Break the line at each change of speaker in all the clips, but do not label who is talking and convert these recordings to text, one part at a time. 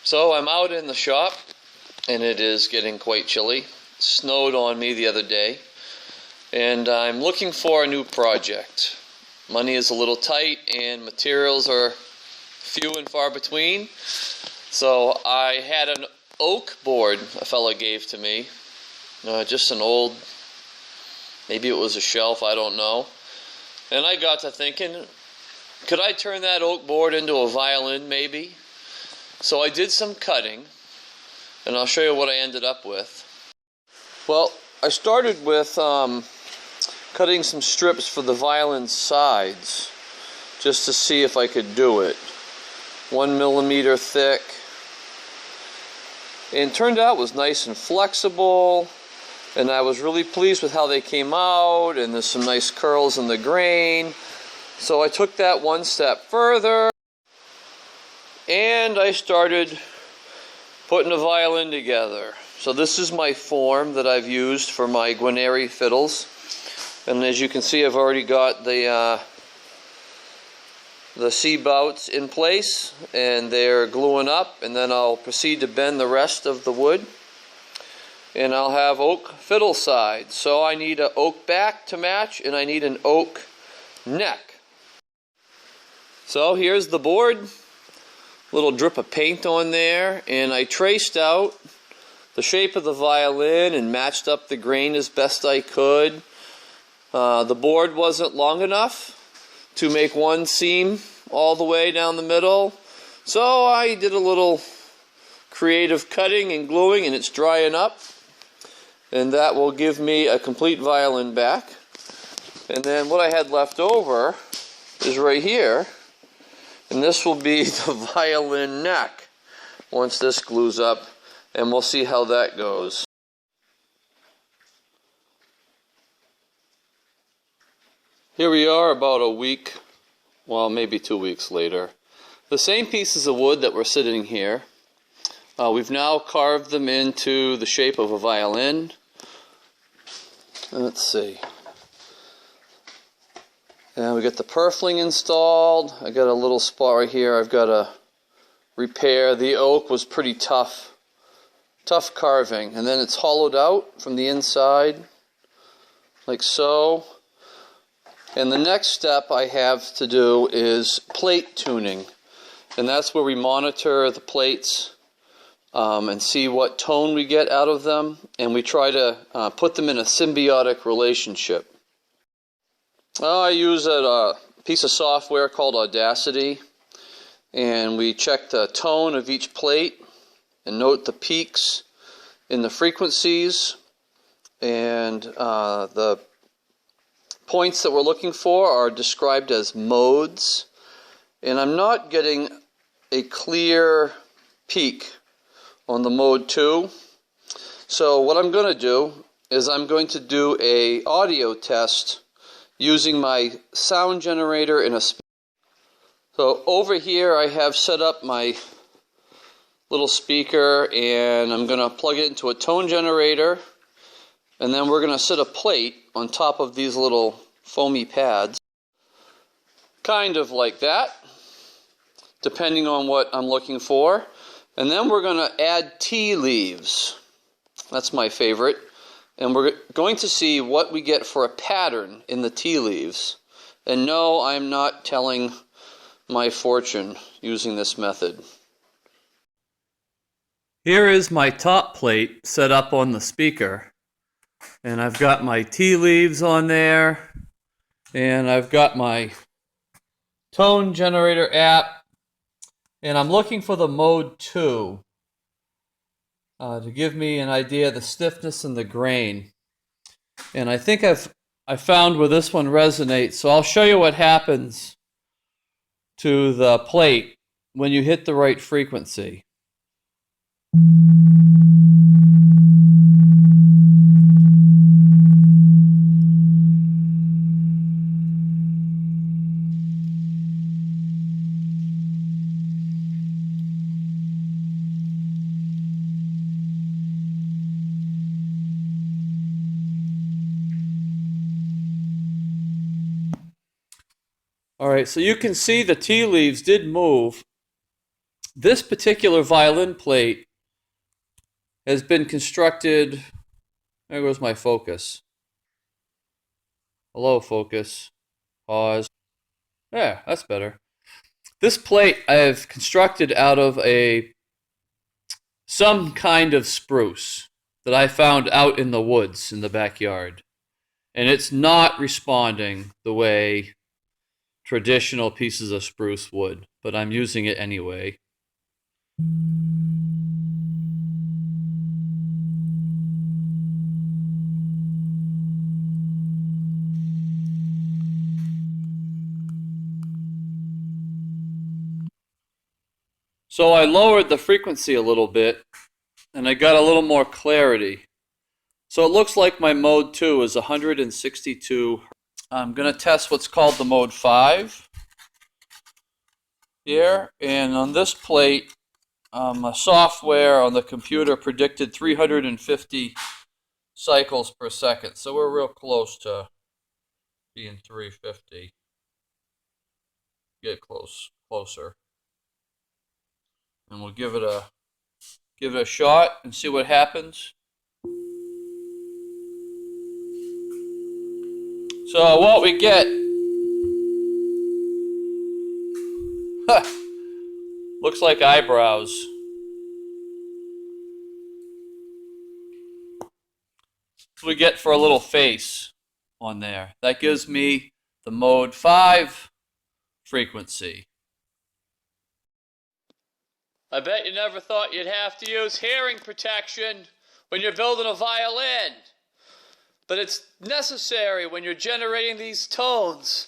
So I'm out in the shop, and it is getting quite chilly. It snowed on me the other day, and I'm looking for a new project. Money is a little tight, and materials are few and far between. So I had an oak board a fella gave to me, just an old, maybe it was a shelf, I don't know. And I got to thinking, could I turn that oak board into a violin maybe? So I did some cutting, and I'll show you what I ended up with. Well, I started with cutting some strips for the violin sides, just to see if I could do it. 1 millimeter thick. And it turned out it was nice and flexible, and I was really pleased with how they came out, and there's some nice curls in the grain. So I took that one step further, and I started putting a violin together. So this is my form that I've used for my Guarneri fiddles, and as you can see, I've already got the C-bouts in place, and they're gluing up, and then I'll proceed to bend the rest of the wood, and I'll have oak fiddle sides. So I need an oak back to match, and I need an oak neck. So here's the board, little drip of paint on there, and I traced out the shape of the violin and matched up the grain as best I could. The board wasn't long enough to make one seam all the way down the middle, so I did a little creative cutting and gluing, and it's drying up, and that will give me a complete violin back. And then what I had left over is right here, and this will be the violin neck once this glues up, and we'll see how that goes. Here we are about a week, well, maybe 2 weeks later. The same pieces of wood that were sitting here, we've now carved them into the shape of a violin. Let's see. And we got the purfling installed. I got a little spot right here I've got to repair. The oak was pretty tough carving, and then it's hollowed out from the inside like so. And the next step I have to do is plate tuning, and that's where we monitor the plates and see what tone we get out of them, and we try to put them in a symbiotic relationship. I use a piece of software called Audacity, and we check the tone of each plate and note the peaks in the frequencies, and the points that we're looking for are described as modes, and I'm not getting a clear peak on the mode 2. So what I'm going to do is I'm going to do a audio test using my sound generator in a speaker. So over here I have set up my little speaker, and I'm going to plug it into a tone generator, and then we're going to set a plate on top of these little foamy pads, kind of like that, depending on what I'm looking for. And then we're going to add tea leaves. That's my favorite. And we're going to see what we get for a pattern in the tea leaves. And no, I'm not telling my fortune using this method. Here is my top plate set up on the speaker. And I've got my tea leaves on there. And I've got my tone generator app. And I'm looking for the mode 2 to give me an idea of the stiffness and the grain. And I think I found where this one resonates. So I'll show you what happens to the plate when you hit the right frequency. All right, so you can see the tea leaves did move, This particular violin plate has been constructed. There goes my focus. Hello, focus. Pause. Yeah, that's better. This plate I've constructed out of some kind of spruce that I found out in the woods in the backyard. And it's not responding the way traditional pieces of spruce would, but I'm using it anyway. So I lowered the frequency a little bit, and I got a little more clarity. So it looks like my mode 2 is 162. I'm going to test what's called the mode 5 here, and on this plate, software on the computer predicted 350 cycles per second, so we're real close to being 350. Get closer, and we'll give it a shot and see what happens. So what we get, looks like eyebrows. That's what we get for a little face on there. That gives me the mode 5 frequency. I bet you never thought you'd have to use hearing protection when you're building a violin. But it's necessary when you're generating these tones.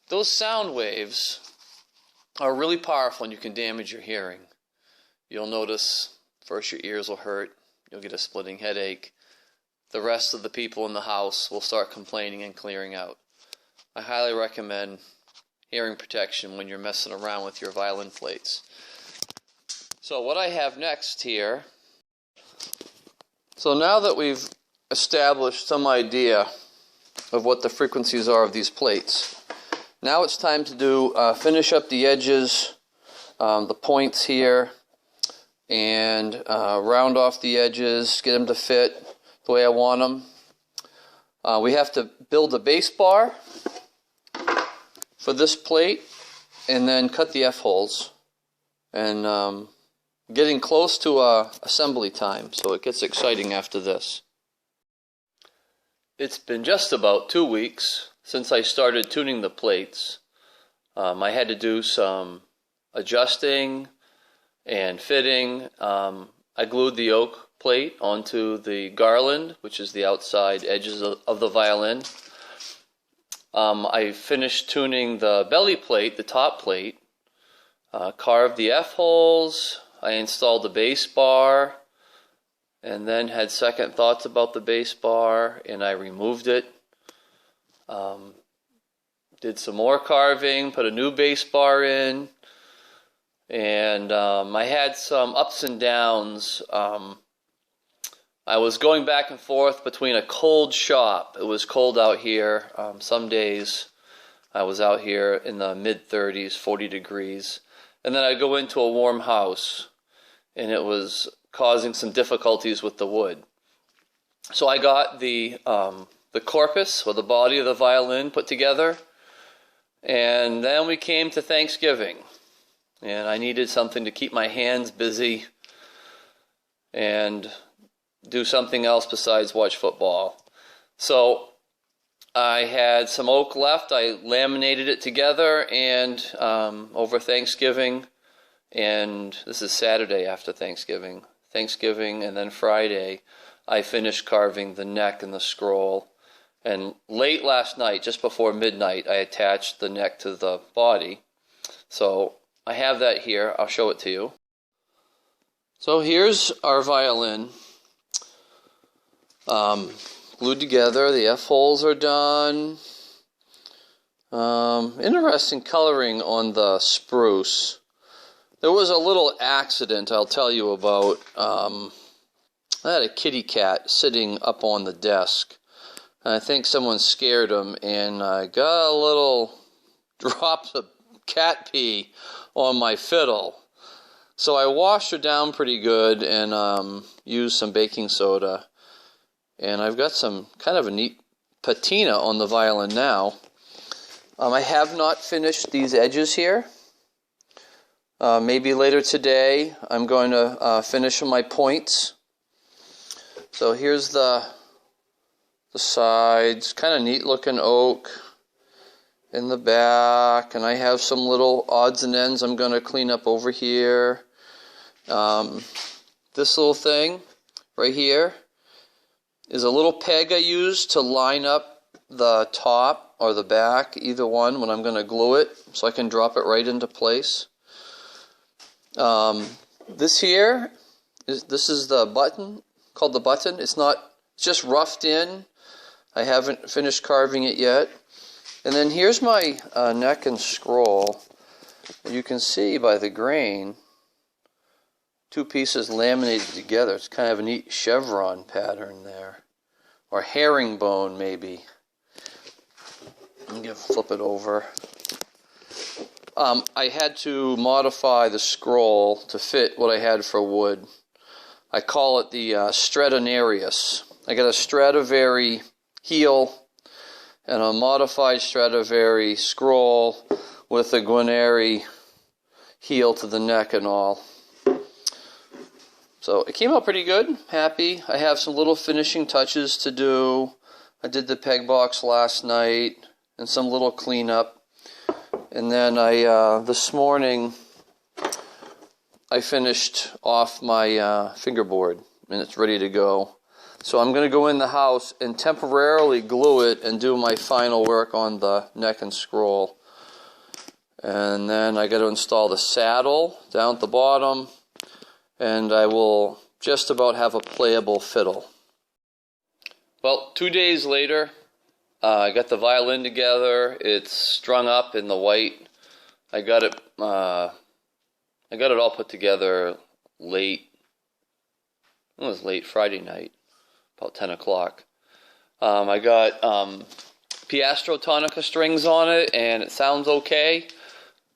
Those sound waves are really powerful and you can damage your hearing. You'll notice first your ears will hurt, you'll get a splitting headache. The rest of the people in the house will start complaining and clearing out. I highly recommend hearing protection when you're messing around with your violin plates. So what I have next here, so now that we've established some idea of what the frequencies are of these plates, now it's time to do finish up the edges, the points here, and round off the edges, get them to fit the way I want them. We have to build a bass bar for this plate and then cut the F-holes, and getting close to assembly time, so it gets exciting after this. It's been just about 2 weeks since I started tuning the plates. I had to do some adjusting and fitting. I glued the oak plate onto the garland, which is the outside edges of the violin. I finished tuning the belly plate, the top plate, carved the F-holes. I installed the bass bar, and then had second thoughts about the bass bar, and I removed it. Did some more carving, put a new bass bar in, and I had some ups and downs. I was going back and forth between a cold shop. It was cold out here. Some days I was out here in the mid-30s, 40 degrees. And then I'd go into a warm house, and it was causing some difficulties with the wood. So I got the corpus, or the body of the violin, put together, and then we came to Thanksgiving, and I needed something to keep my hands busy and do something else besides watch football. So I had some oak left. I laminated it together, and over Thanksgiving, and this is Saturday after Thanksgiving, and then Friday, I finished carving the neck and the scroll. And late last night, just before midnight, I attached the neck to the body. So I have that here. I'll show it to you. So here's our violin. Glued together. The F-holes are done. Interesting coloring on the spruce. There was a little accident I'll tell you about. I had a kitty cat sitting up on the desk. And I think someone scared him, and I got a little drops of cat pee on my fiddle. So I washed her down pretty good and used some baking soda. And I've got some kind of a neat patina on the violin now. I have not finished these edges here. Maybe later today I'm going to finish my points. So here's the sides, kind of neat looking oak in the back, and I have some little odds and ends I'm going to clean up over here. This little thing right here is a little peg I use to line up the top or the back, either one, when I'm going to glue it, so I can drop it right into place. This here is the button, called the button. It's just roughed in. I haven't finished carving it yet. And then here's my neck and scroll. You can see by the grain, two pieces laminated together. It's kind of a neat chevron pattern there, or herringbone maybe. Flip it over. I had to modify the scroll to fit what I had for wood. I call it the Stradonarius. I got a Stradivari heel and a modified Stradivari scroll with a Guarneri heel to the neck and all. So it came out pretty good. Happy. I have some little finishing touches to do. I did the peg box last night and some little cleanup. And then this morning I finished off my fingerboard and it's ready to go. So I'm going to go in the house and temporarily glue it and do my final work on the neck and scroll. And then I got to install the saddle down at the bottom, and I will just about have a playable fiddle. Well, 2 days later, I got the violin together. It's strung up in the white. I got it all put together late. It was late Friday night, about 10 o'clock. I got Piastro Tonica strings on it, and it sounds okay.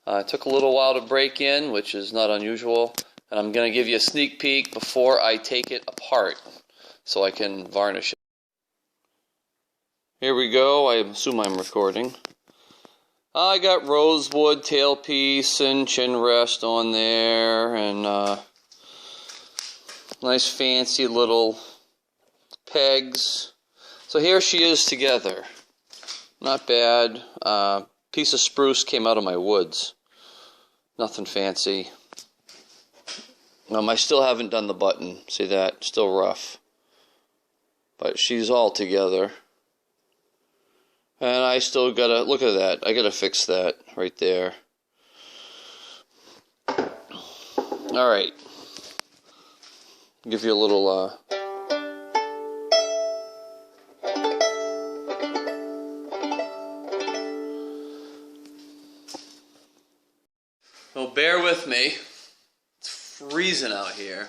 It took a little while to break in, which is not unusual. And I'm going to give you a sneak peek before I take it apart so I can varnish it. Here we go. I assume I'm recording. I got rosewood tailpiece and chin rest on there, and nice fancy little pegs. So here she is together. Not bad. Piece of spruce came out of my woods. Nothing fancy. I still haven't done the button. See that? Still rough. But she's all together. And I still gotta, look at that. I gotta fix that right there. Alright. Give you a little, So bear with me. It's freezing out here.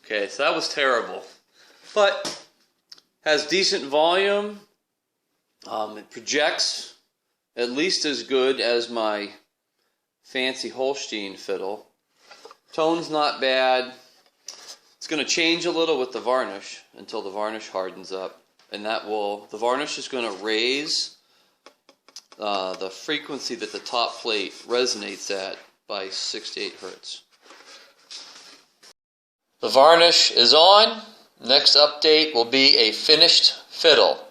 Okay, so that was terrible, but has decent volume. It projects at least as good as my fancy Holstein fiddle. Tone's not bad. It's going to change a little with the varnish until the varnish hardens up, and the varnish is going to raise the frequency that the top plate resonates at by 6 to 8 hertz. The varnish is on. Next update will be a finished fiddle.